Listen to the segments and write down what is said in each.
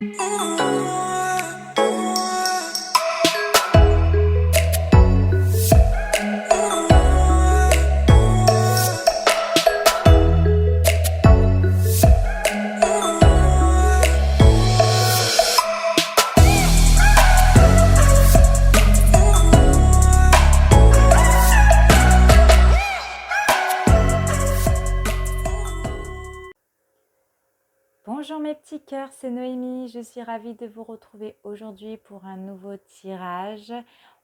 Bonjour mes petits cœurs, c'est Noémie, je suis ravie de vous retrouver aujourd'hui pour un nouveau tirage.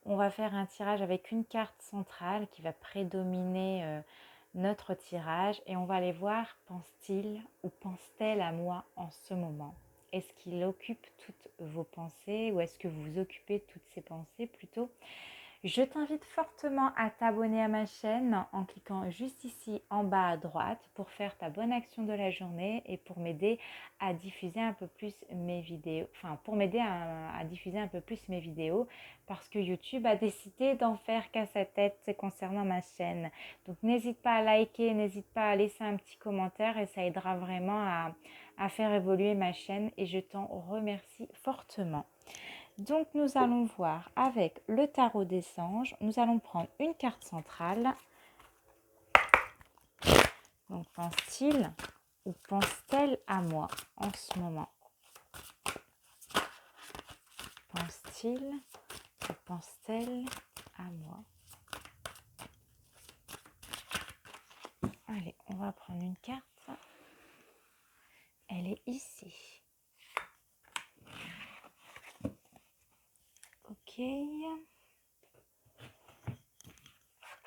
On va faire un tirage avec une carte centrale qui va prédominer notre tirage et on va aller voir, pense-t-il ou pense-t-elle à moi en ce moment? Est-ce qu'il occupe toutes vos pensées ou est-ce que vous occupez toutes ces pensées plutôt? Je t'invite fortement à t'abonner à ma chaîne en cliquant juste ici en bas à droite pour faire ta bonne action de la journée et pour m'aider à diffuser un peu plus mes vidéos, à diffuser un peu plus mes vidéos parce que YouTube a décidé d'en faire qu'à sa tête concernant ma chaîne. Donc n'hésite pas à liker, n'hésite pas à laisser un petit commentaire et ça aidera vraiment à faire évoluer ma chaîne et je t'en remercie fortement. Donc nous allons voir avec le tarot des anges, nous allons prendre une carte centrale. Donc pense-t-il ou pense-t-elle à moi en ce moment? Pense-t-il ou pense-t-elle à moi? Allez, on va prendre une carte. Elle est ici. Ok.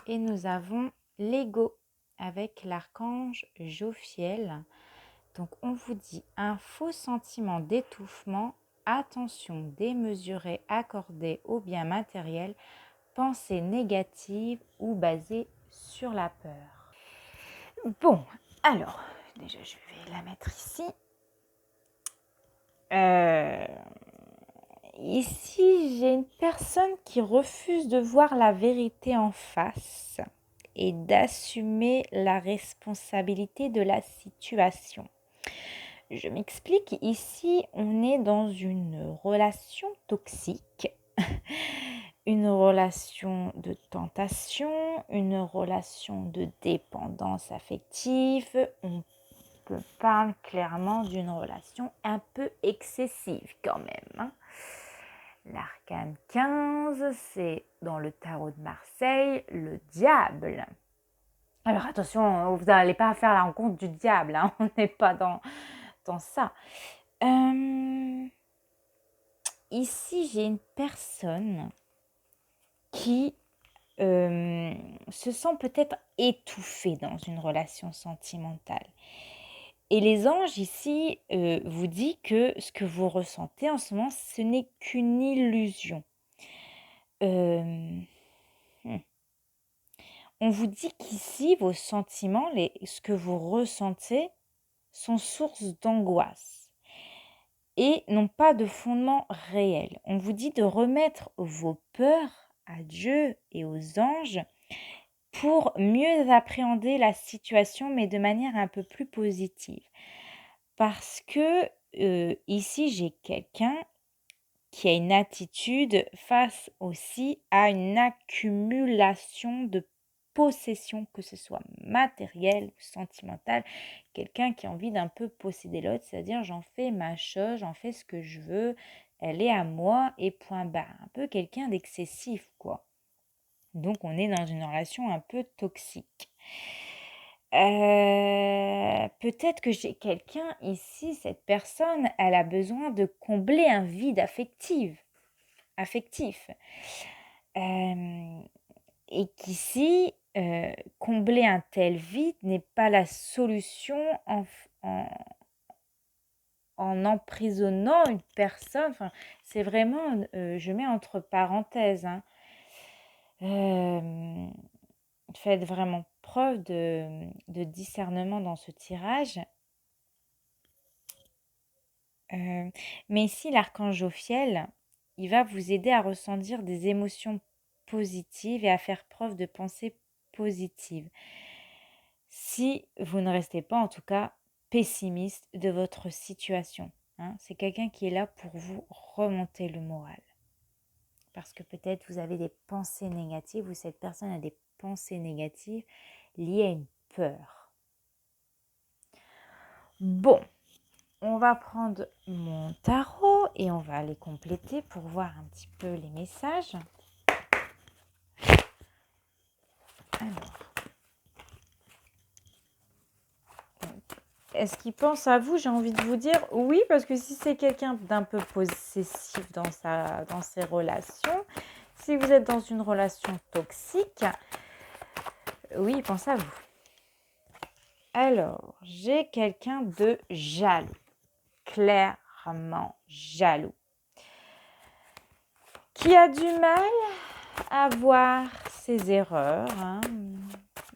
Et nous avons l'ego avec l'archange Jophiel. Donc on vous dit un faux sentiment d'étouffement, attention démesurée accordée aux biens matériels, pensée négative ou basée sur la peur. Bon, alors, déjà je vais la mettre ici. Ici, j'ai une personne qui refuse de voir la vérité en face et d'assumer la responsabilité de la situation. Je m'explique, ici, on est dans une relation toxique, une relation de tentation, une relation de dépendance affective. On parle clairement d'une relation un peu excessive quand même, hein. L'arcane 15, c'est dans le tarot de Marseille, le diable. Alors attention, vous n'allez pas faire la rencontre du diable, hein, on n'est pas dans ça. Ici, j'ai une personne qui se sent peut-être étouffée dans une relation sentimentale. Et les anges ici vous disent que ce que vous ressentez en ce moment, ce n'est qu'une illusion. On vous dit qu'ici, vos sentiments, ce que vous ressentez, sont source d'angoisse et n'ont pas de fondement réel. On vous dit de remettre vos peurs à Dieu et aux anges pour mieux appréhender la situation, mais de manière un peu plus positive. Parce que ici, j'ai quelqu'un qui a une attitude face aussi à une accumulation de possession, que ce soit matérielle ou sentimentale, quelqu'un qui a envie d'un peu posséder l'autre, c'est-à-dire j'en fais ma chose, j'en fais ce que je veux, elle est à moi et point barre. Un peu quelqu'un d'excessif, quoi. Donc on est dans une relation un peu toxique. Peut-être que j'ai quelqu'un ici, cette personne, elle a besoin de combler un vide affectif. Et qu'ici, combler un tel vide n'est pas la solution en emprisonnant une personne. Enfin, c'est vraiment, je mets entre parenthèses, hein. Faites vraiment preuve de discernement dans ce tirage. Mais ici, l'archange Jophiel, il va vous aider à ressentir des émotions positives et à faire preuve de pensée positive. Si vous ne restez pas, en tout cas, pessimiste de votre situation. hein. C'est quelqu'un qui est là pour vous remonter le moral. Parce que peut-être vous avez des pensées négatives ou cette personne a des pensées négatives liées à une peur. Bon, on va prendre mon tarot et on va les compléter pour voir un petit peu les messages. Alors, est-ce qu'il pense à vous? J'ai envie de vous dire oui, parce que si c'est quelqu'un d'un peu possessif dans ses relations, si vous êtes dans une relation toxique, oui, il pense à vous. Alors, j'ai quelqu'un de jaloux, clairement jaloux, qui a du mal à voir ses erreurs, hein.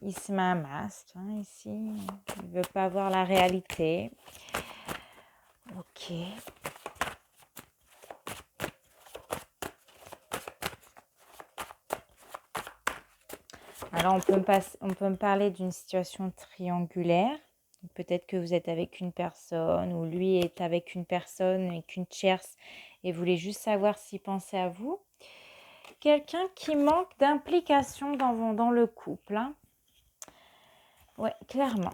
Il se met un masque, hein, ici, il ne veut pas voir la réalité. Ok. Alors, on peut me parler d'une situation triangulaire. Peut-être que vous êtes avec une personne ou lui est avec une personne et qu'une tierce et voulait juste savoir s'il pensait à vous. Quelqu'un qui manque d'implication dans le couple, hein. Ouais, clairement.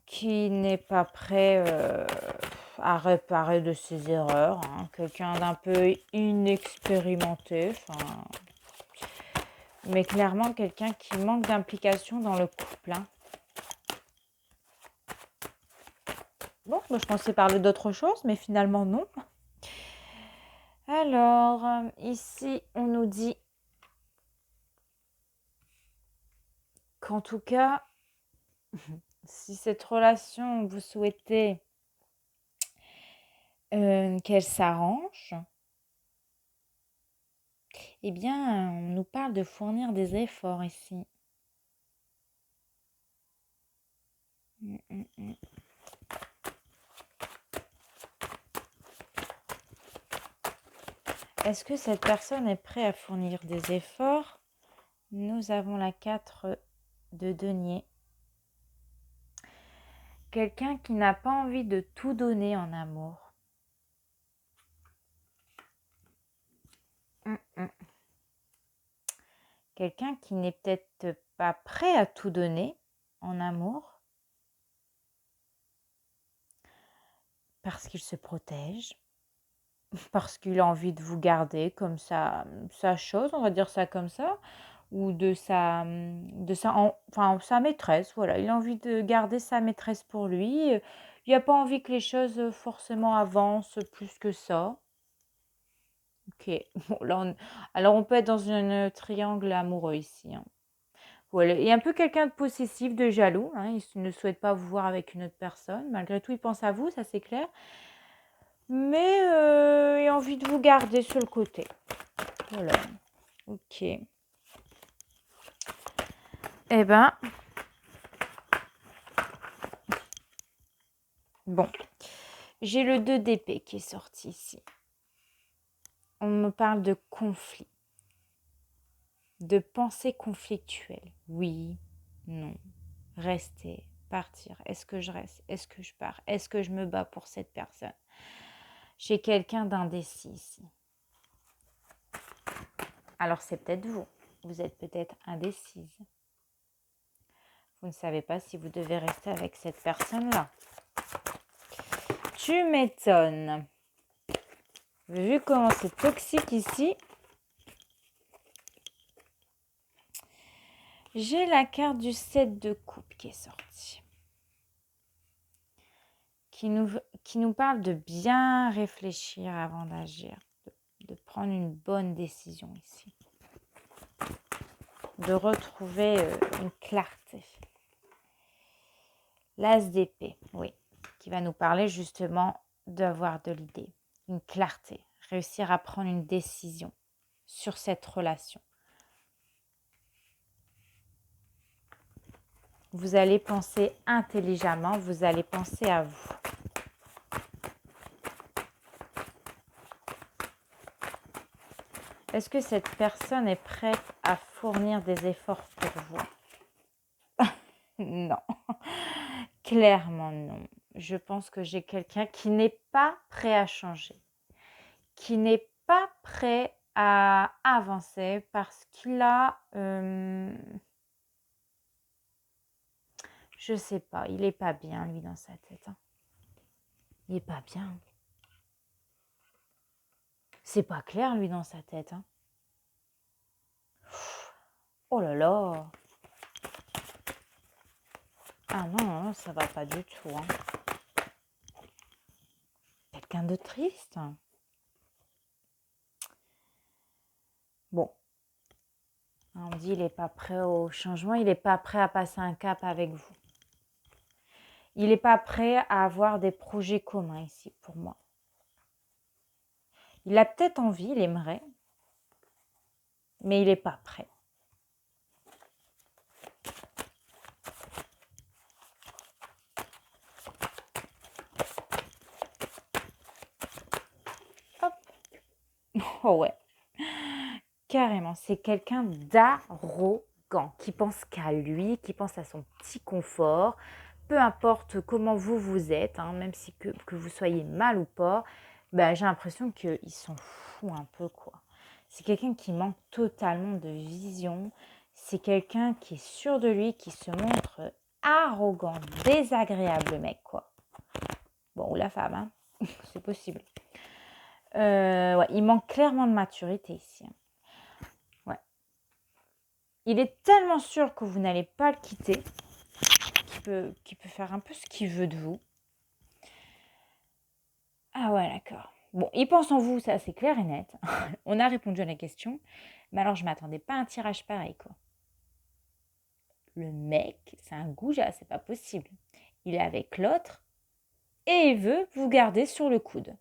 Qui n'est pas prêt à réparer de ses erreurs, hein. Quelqu'un d'un peu inexpérimenté, mais clairement quelqu'un qui manque d'implication dans le couple, hein. Bon, moi je pensais parler d'autre chose, mais finalement non. Alors, ici, on nous dit qu'en tout cas, si cette relation, vous souhaitez qu'elle s'arrange, eh bien, on nous parle de fournir des efforts ici. Est-ce que cette personne est prête à fournir des efforts? Nous avons la 4 de denier. Quelqu'un qui n'a pas envie de tout donner en amour. Quelqu'un qui n'est peut-être pas prêt à tout donner en amour parce qu'il se protège, parce qu'il a envie de vous garder comme sa chose, on va dire ça comme ça, ou sa maîtresse, voilà. Il a envie de garder sa maîtresse pour lui. Il n'a pas envie que les choses forcément avancent plus que ça. Ok, bon, là, alors on peut être dans un triangle amoureux ici, hein. Voilà. Et un peu quelqu'un de possessif, de jaloux, hein. Il ne souhaite pas vous voir avec une autre personne. Malgré tout, il pense à vous, ça c'est clair. Mais il a envie de vous garder sur le côté. Voilà. Ok. Eh ben, bon. J'ai le 2 d'épée qui est sorti ici. On me parle de conflit. De pensée conflictuelle. Oui, non. Rester, partir. Est-ce que je reste? Est-ce que je pars? Est-ce que je me bats pour cette personne? J'ai quelqu'un d'indécis ici. Alors c'est peut-être vous. Vous êtes peut-être indécise. Vous ne savez pas si vous devez rester avec cette personne-là. Tu m'étonnes. Vu comment c'est toxique ici, j'ai la carte du 7 de coupe qui est sortie. Qui nous parle de bien réfléchir avant d'agir. De prendre une bonne décision ici. De retrouver une clarté. L'as d'épée, oui. Qui va nous parler justement d'avoir de l'idée. Une clarté. Réussir à prendre une décision sur cette relation. Vous allez penser intelligemment, vous allez penser à vous. Est-ce que cette personne est prête à fournir des efforts pour vous? Non, clairement non. Je pense que j'ai quelqu'un qui n'est pas prêt à changer, qui n'est pas prêt à avancer parce qu'il a, je sais pas, il est pas bien lui dans sa tête, hein. Il est pas bien. C'est pas clair lui dans sa tête, hein. Oh là là. Ah non, non, ça va pas du tout, hein. Quelqu'un de triste. Bon, on dit il n'est pas prêt au changement, il n'est pas prêt à passer un cap avec vous. Il n'est pas prêt à avoir des projets communs ici pour moi. Il a peut-être envie, il aimerait, mais il n'est pas prêt. Hop. Oh ouais, carrément, c'est quelqu'un d'arrogant, qui pense qu'à lui, qui pense à son petit confort, peu importe comment vous êtes, hein, même si que vous soyez mal ou pas, bah, j'ai l'impression qu'il s'en fout un peu, quoi. C'est quelqu'un qui manque totalement de vision, c'est quelqu'un qui est sûr de lui, qui se montre arrogant, désagréable, le mec, quoi. Bon, ou la femme, hein, c'est possible. Ouais, il manque clairement de maturité ici, hein. Ouais. Il est tellement sûr que vous n'allez pas le quitter, qu'il peut faire un peu ce qu'il veut de vous. Ah ouais, d'accord. Bon, il pense en vous, ça c'est clair et net. On a répondu à la question. Mais alors, je m'attendais pas à un tirage pareil, quoi. Le mec, c'est un goujat, c'est pas possible. Il est avec l'autre et il veut vous garder sur le coude.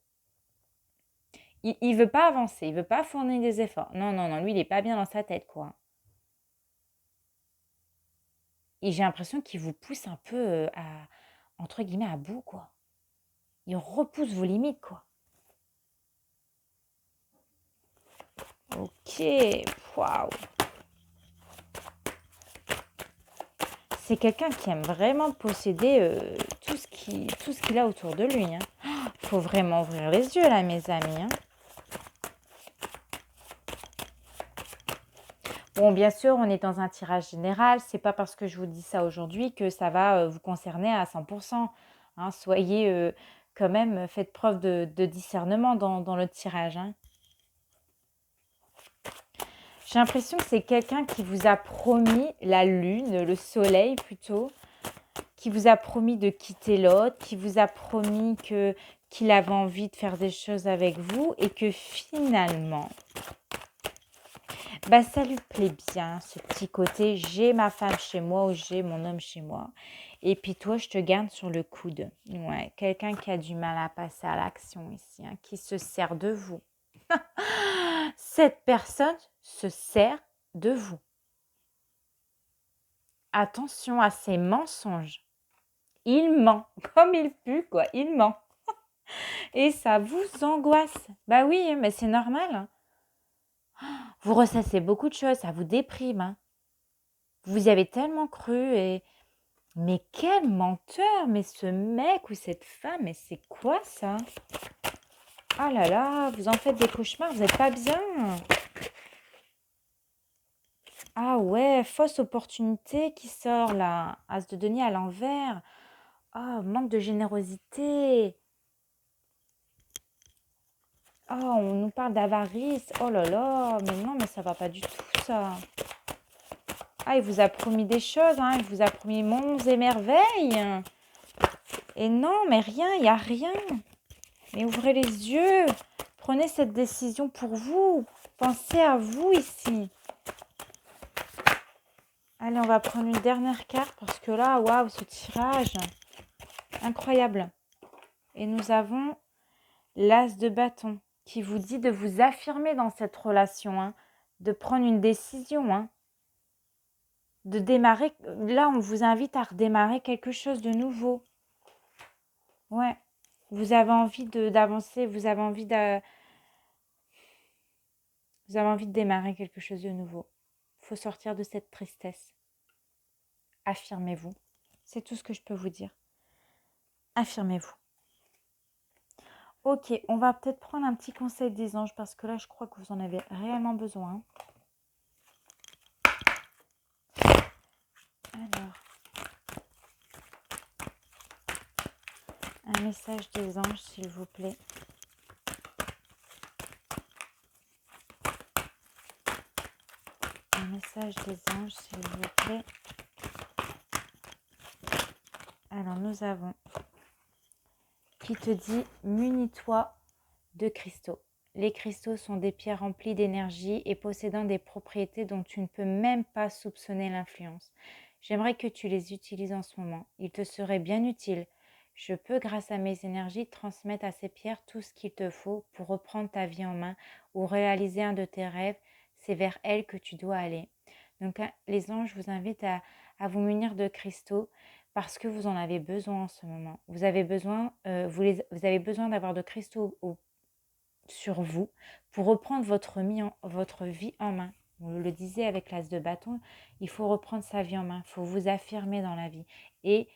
Il veut pas avancer, il veut pas fournir des efforts. Non, non, non, lui, il est pas bien dans sa tête, quoi. Et j'ai l'impression qu'il vous pousse un peu entre guillemets, à bout, quoi. Il repousse vos limites, quoi. Ok, waouh. C'est quelqu'un qui aime vraiment posséder tout ce qu'il a autour de lui, hein. Faut vraiment ouvrir les yeux là, mes amis, hein. Bon, bien sûr, on est dans un tirage général. C'est pas parce que je vous dis ça aujourd'hui que ça va vous concerner à 100%, hein. Soyez quand même, faites preuve de discernement dans le tirage, hein. J'ai l'impression que c'est quelqu'un qui vous a promis la lune, le soleil plutôt, qui vous a promis de quitter l'autre, qui vous a promis qu'il avait envie de faire des choses avec vous et que finalement, bah ça lui plaît bien, ce petit côté, j'ai ma femme chez moi ou j'ai mon homme chez moi. Et puis toi, je te garde sur le coude. Ouais, quelqu'un qui a du mal à passer à l'action ici, hein, qui se sert de vous. Cette personne se sert de vous. Attention à ces mensonges. Il ment, comme il pue, quoi, il ment. Et ça vous angoisse. Bah oui, mais c'est normal. Vous ressassez beaucoup de choses, ça vous déprime, hein. Vous y avez tellement cru et... Mais quel menteur! Mais ce mec ou cette femme, mais c'est quoi ça? Ah là là, vous en faites des cauchemars, vous n'êtes pas bien. Ah ouais, fausse opportunité qui sort là. As de denier à l'envers. Oh, manque de générosité. Oh, on nous parle d'avarice. Oh là là, mais non, mais ça va pas du tout ça. Ah, il vous a promis des choses, hein. Il vous a promis monts et merveilles. Et non, mais rien, il n'y a rien. Mais ouvrez les yeux. Prenez cette décision pour vous. Pensez à vous ici. Allez, on va prendre une dernière carte parce que là, waouh, ce tirage, incroyable. Et nous avons l'As de bâton qui vous dit de vous affirmer dans cette relation, hein, de prendre une décision, hein, de démarrer. Là, on vous invite à redémarrer quelque chose de nouveau. Ouais, vous avez envie d'avancer, vous avez envie de démarrer quelque chose de nouveau. Il faut sortir de cette tristesse. Affirmez-vous. C'est tout ce que je peux vous dire. Affirmez-vous. Ok, on va peut-être prendre un petit conseil des anges parce que là, je crois que vous en avez réellement besoin. Alors, un message des anges, s'il vous plaît. Un message des anges, s'il vous plaît. Alors, nous avons qui te dit « Munis-toi de cristaux ». Les cristaux sont des pierres remplies d'énergie et possédant des propriétés dont tu ne peux même pas soupçonner l'influence. J'aimerais que tu les utilises en ce moment. Ils te seraient bien utiles. Je peux, grâce à mes énergies, transmettre à ces pierres tout ce qu'il te faut pour reprendre ta vie en main ou réaliser un de tes rêves. C'est vers elles que tu dois aller. Donc, les anges vous invitent à vous munir de cristaux parce que vous en avez besoin en ce moment. Vous avez besoin, vous avez besoin d'avoir de cristaux sur vous pour reprendre votre vie en main. On le disait avec l'as de bâton, il faut reprendre sa vie en main, il faut vous affirmer dans la vie. Et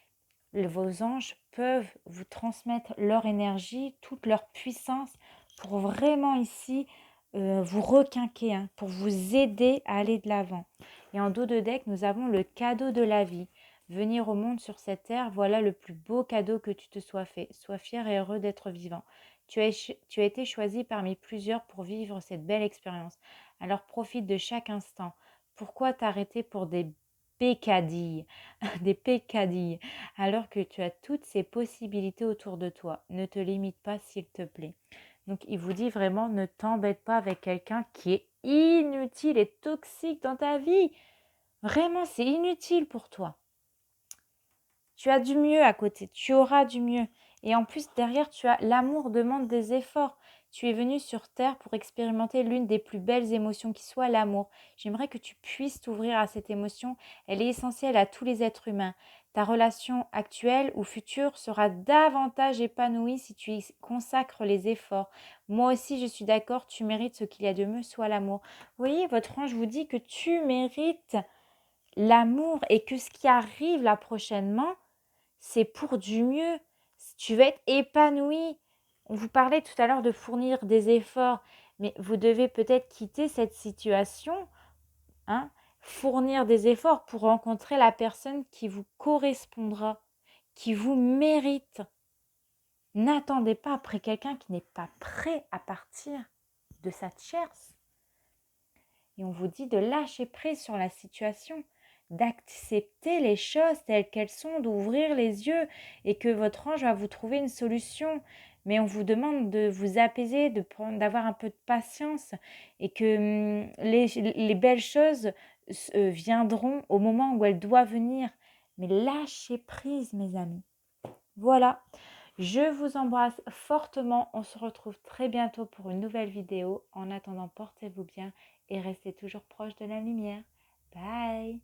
vos anges peuvent vous transmettre leur énergie, toute leur puissance pour vraiment ici vous requinquer, hein, pour vous aider à aller de l'avant. Et en dos de deck, nous avons le cadeau de la vie. Venir au monde sur cette terre, voilà le plus beau cadeau que tu te sois fait. Sois fier et heureux d'être vivant. Tu as été choisi parmi plusieurs pour vivre cette belle expérience. Alors profite de chaque instant. Pourquoi t'arrêter pour des pécadilles, des pécadilles, alors que tu as toutes ces possibilités autour de toi? Ne te limite pas, s'il te plaît. Donc, il vous dit vraiment, ne t'embête pas avec quelqu'un qui est inutile et toxique dans ta vie. Vraiment, c'est inutile pour toi. Tu as du mieux à côté, tu auras du mieux. Et en plus, derrière, tu as l'amour demande des efforts. Tu es venu sur Terre pour expérimenter l'une des plus belles émotions qui soit, l'amour. J'aimerais que tu puisses t'ouvrir à cette émotion. Elle est essentielle à tous les êtres humains. Ta relation actuelle ou future sera davantage épanouie si tu y consacres les efforts. Moi aussi, je suis d'accord, tu mérites ce qu'il y a de mieux, soit l'amour. Vous voyez, votre ange vous dit que tu mérites l'amour et que ce qui arrive là prochainement, c'est pour du mieux. Tu vas être épanoui. On vous parlait tout à l'heure de fournir des efforts, mais vous devez peut-être quitter cette situation, hein, fournir des efforts pour rencontrer la personne qui vous correspondra, qui vous mérite. N'attendez pas après quelqu'un qui n'est pas prêt à partir de sa tierce. Et on vous dit de lâcher prise sur la situation, d'accepter les choses telles qu'elles sont, d'ouvrir les yeux et que votre ange va vous trouver une solution. Mais on vous demande de vous apaiser, d'avoir un peu de patience et que les belles choses viendront au moment où elles doivent venir. Mais lâchez prise, mes amis. Voilà. Je vous embrasse fortement. On se retrouve très bientôt pour une nouvelle vidéo. En attendant, portez-vous bien et restez toujours proche de la lumière. Bye!